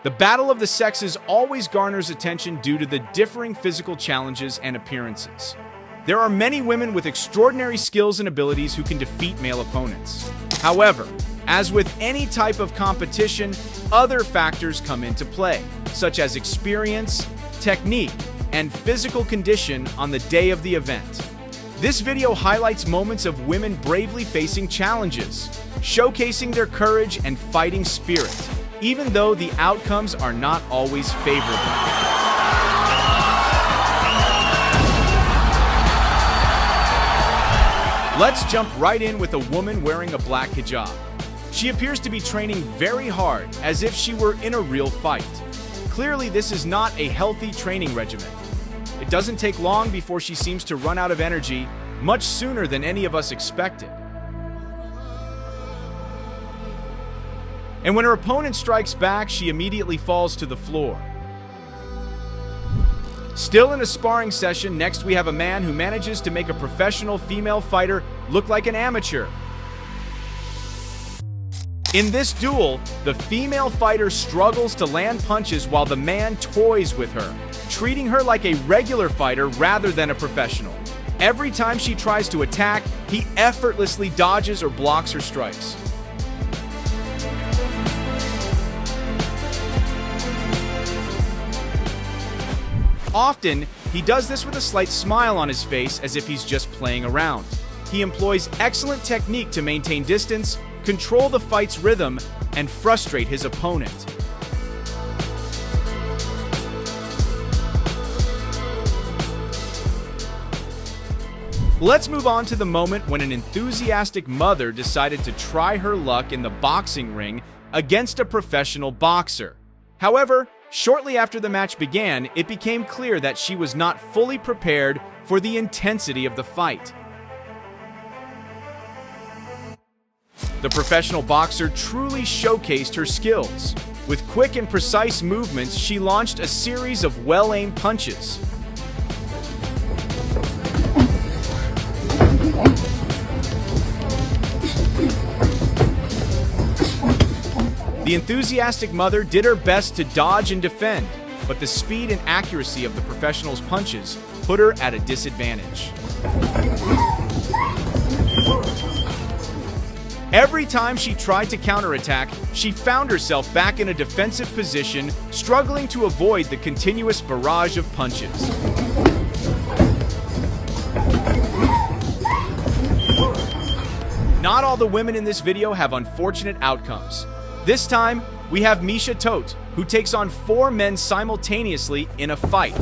The battle of the sexes always garners attention due to the differing physical challenges and appearances. There are many women with extraordinary skills and abilities who can defeat male opponents. However, as with any type of competition, other factors come into play, such as experience, technique, and physical condition on the day of the event. This video highlights moments of women bravely facing challenges, showcasing their courage and fighting spirit, even though the outcomes are not always favorable. Let's jump right in with a woman wearing a black hijab. She appears to be training very hard, as if she were in a real fight. Clearly, this is not a healthy training regimen. It doesn't take long before she seems to run out of energy, much sooner than any of us expected. And when her opponent strikes back, she immediately falls to the floor. Still in a sparring session, next we have a man who manages to make a professional female fighter look like an amateur. In this duel, the female fighter struggles to land punches while the man toys with her, treating her like a regular fighter rather than a professional. Every time she tries to attack, he effortlessly dodges or blocks her strikes. Often, he does this with a slight smile on his face as if he's just playing around. He employs excellent technique to maintain distance, control the fight's rhythm, and frustrate his opponent. Let's move on to the moment when an enthusiastic mother decided to try her luck in the boxing ring against a professional boxer. However, shortly after the match began, it became clear that she was not fully prepared for the intensity of the fight. The professional boxer truly showcased her skills. With quick and precise movements, she launched a series of well-aimed punches. The enthusiastic mother did her best to dodge and defend, but the speed and accuracy of the professional's punches put her at a disadvantage. Every time she tried to counterattack, she found herself back in a defensive position, struggling to avoid the continuous barrage of punches. Not all the women in this video have unfortunate outcomes. This time, we have Misha Tote, who takes on 4 men simultaneously in a fight.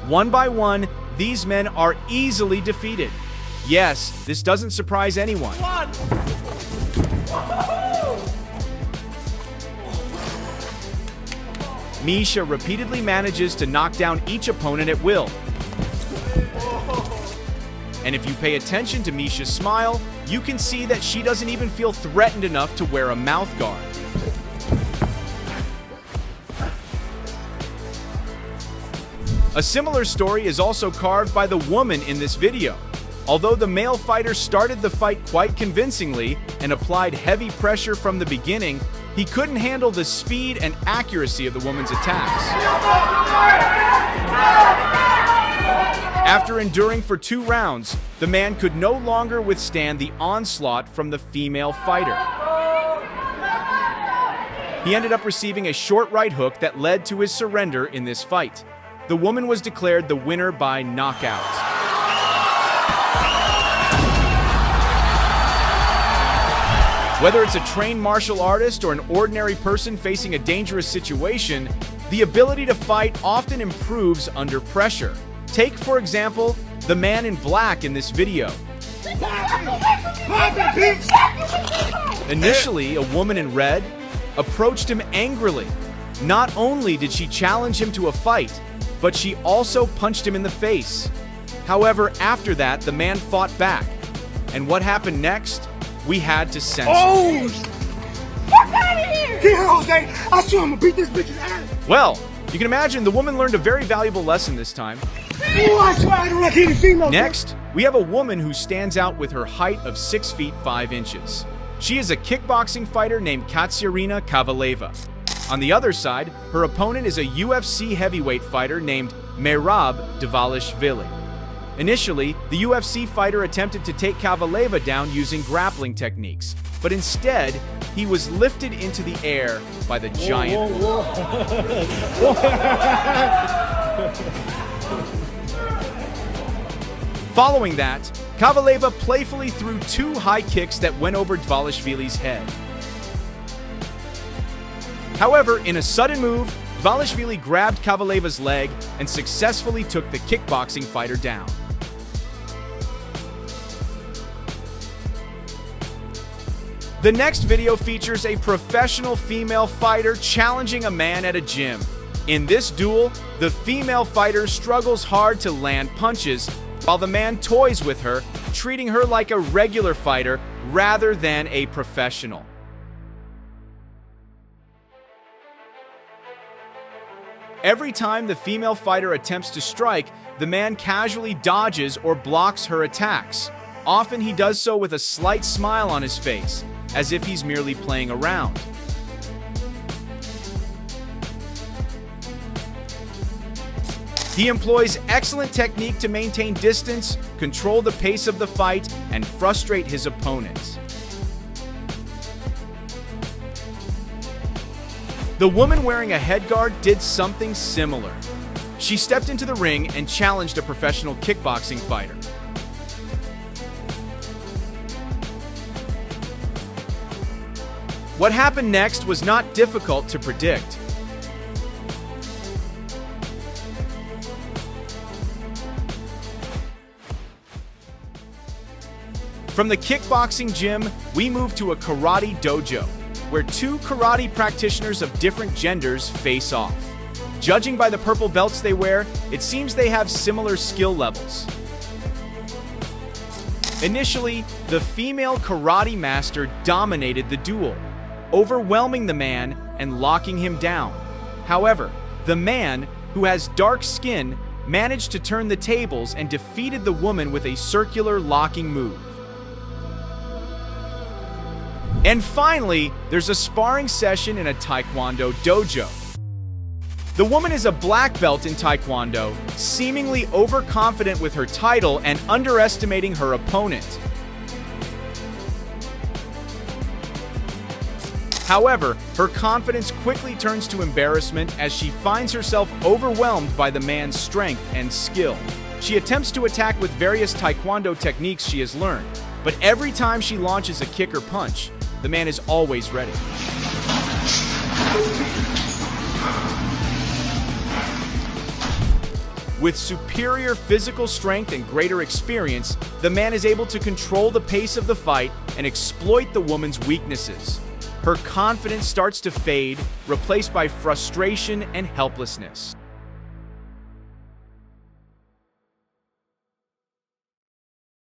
One by one, these men are easily defeated. Yes, this doesn't surprise anyone. Misha repeatedly manages to knock down each opponent at will. And if you pay attention to Misha's smile, you can see that she doesn't even feel threatened enough to wear a mouth guard. A similar story is also carved by the woman in this video. Although the male fighter started the fight quite convincingly and applied heavy pressure from the beginning, he couldn't handle the speed and accuracy of the woman's attacks. After enduring for 2 rounds, the man could no longer withstand the onslaught from the female fighter. He ended up receiving a short right hook that led to his surrender in this fight. The woman was declared the winner by knockout. Whether it's a trained martial artist or an ordinary person facing a dangerous situation, the ability to fight often improves under pressure. Take, for example, the man in black in this video. Initially, a woman in red approached him angrily. Not only did she challenge him to a fight, but she also punched him in the face. However, after that, the man fought back. And what happened next? We had to censor. Oh! Fuck out of here! Get her, Jose! I swear I'm gonna beat this bitch's ass! Well, you can imagine the woman learned a very valuable lesson this time. Ooh, I swear I don't like hitting females. Next, we have a woman who stands out with her height of 6 feet 5 inches. She is a kickboxing fighter named Katsiarina Kavaleva. On the other side, her opponent is a UFC heavyweight fighter named Merab Dvalishvili. Initially, the UFC fighter attempted to take Kavaleva down using grappling techniques, but instead, he was lifted into the air by the giant. Following that, Kavaleva playfully threw 2 high kicks that went over Dvalishvili's head. However, in a sudden move, Dvalishvili grabbed Kavaleva's leg and successfully took the kickboxing fighter down. The next video features a professional female fighter challenging a man at a gym. In this duel, the female fighter struggles hard to land punches, while the man toys with her, treating her like a regular fighter rather than a professional. Every time the female fighter attempts to strike, the man casually dodges or blocks her attacks. Often he does so with a slight smile on his face, as if he's merely playing around. He employs excellent technique to maintain distance, control the pace of the fight, and frustrate his opponent. The woman wearing a headguard did something similar. She stepped into the ring and challenged a professional kickboxing fighter. What happened next was not difficult to predict. From the kickboxing gym, we move to a karate dojo, where 2 karate practitioners of different genders face off. Judging by the purple belts they wear, it seems they have similar skill levels. Initially, the female karate master dominated the duel, overwhelming the man and locking him down. However, the man, who has dark skin, managed to turn the tables and defeated the woman with a circular locking move. And finally, there's a sparring session in a Taekwondo dojo. The woman is a black belt in Taekwondo, seemingly overconfident with her title and underestimating her opponent. However, her confidence quickly turns to embarrassment as she finds herself overwhelmed by the man's strength and skill. She attempts to attack with various Taekwondo techniques she has learned, but every time she launches a kick or punch, the man is always ready. With superior physical strength and greater experience, the man is able to control the pace of the fight and exploit the woman's weaknesses. Her confidence starts to fade, replaced by frustration and helplessness.